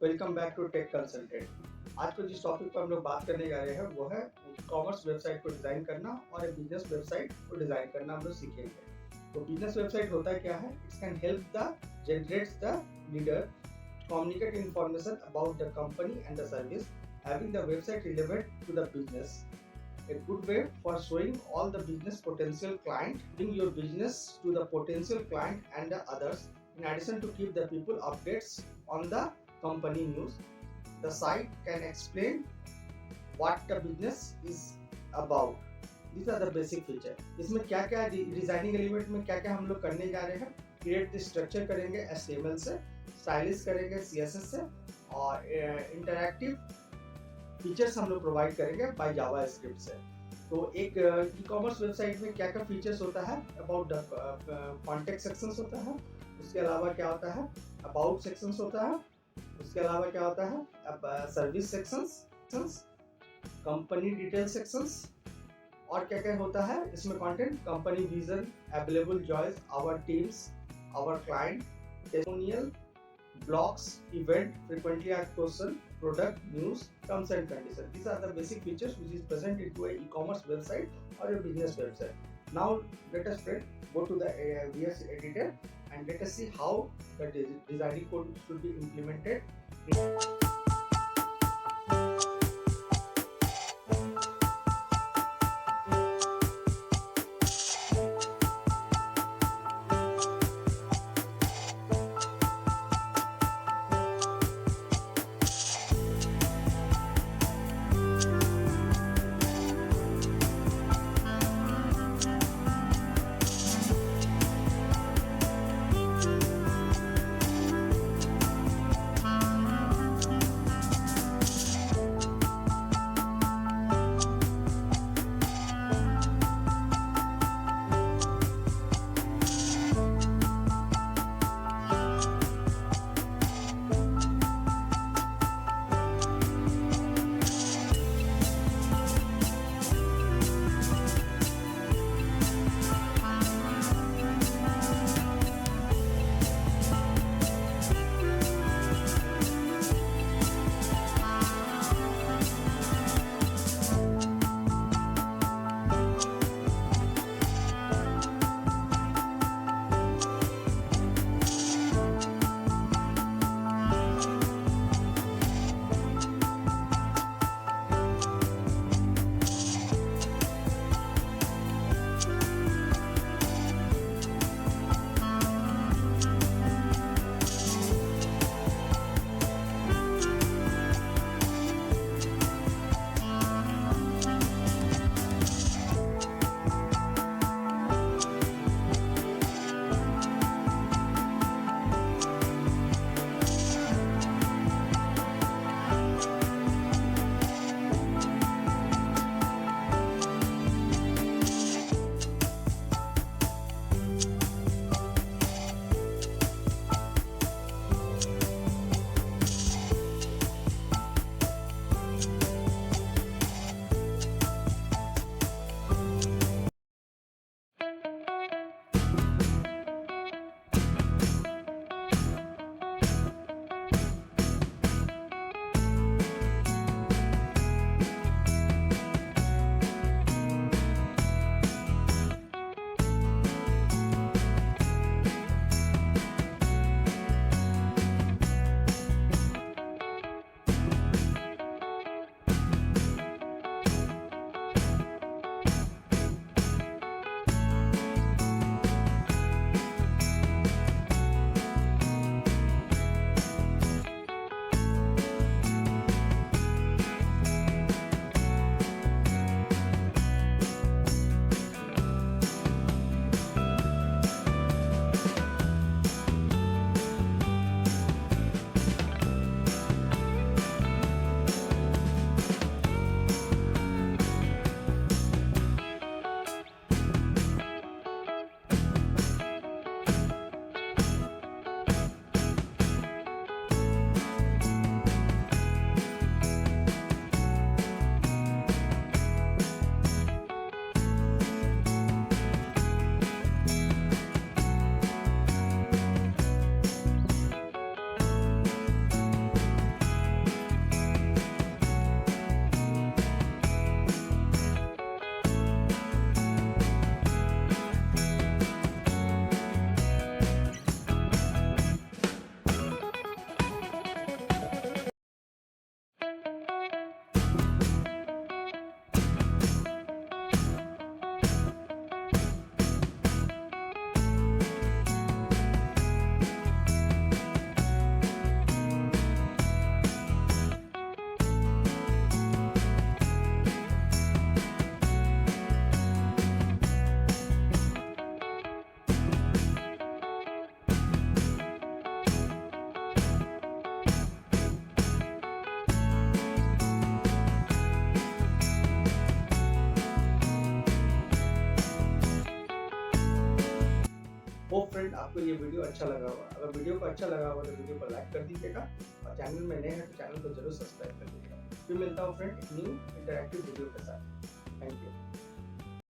Welcome back to tech consultant. आज को जिस टॉपिक पर हम लोग बात करने जा रहे हैं वो है कॉमर्स वेबसाइट को डिजाइन करना और एक बिजनेस वेबसाइट को डिजाइन करना हम लोग सीखेंगे। तो बिजनेस वेबसाइट होता है क्या है? It can help the generates the leader communicate information about the company and the service, having the website relevant to the business. A good way for showing all the business potential client, bring your business to the potential client and the others. In addition to keep the people updates on the company news, the site can explain what the business is about. These are the basic feature. इसमें क्या क्या designing element में क्या क्या हम लोग करने जा रहे हैं? क्रिएट द स्ट्रक्चर करेंगे HTML से, स्टाइलिश करेंगे CSS से और इंटरैक्टिव फीचर्स हम लोग प्रोवाइड करेंगे बाय जावास्क्रिप्ट से। तो एक ई कॉमर्स वेबसाइट में क्या क्या फीचर्स होता है? अबाउट द कॉन्टेक्ट सेक्शंस होता है, उसके अलावा क्या होता है? अबाउट सेक्शंस होता है, उसके अलावा क्या होता है? अब service sections, company detail sections और क्या क्या होता है इसमें? कंटेंट, कंपनी विजन, अवेलेबल जॉयज, our teams, our client, testimonial, blogs, event, frequently asked question, product, news, terms and conditions. These are the basic features which is present into a e-commerce website or a business website. Now let us go to the VS editor and let us see how the designing code should be implemented. Hope friend आपको ये video अच्छा लगा होगा। अगर video को अच्छा लगा होगा तो वीडियो को लाइक कर दीजिएगा और चैनल में नए हैं तो चैनल को जरूर सब्सक्राइब कर दीजिएगा। फिर मिलता हूँ फ्रेंड एक न्यू इंटरैक्टिव वीडियो के साथ। Thank you.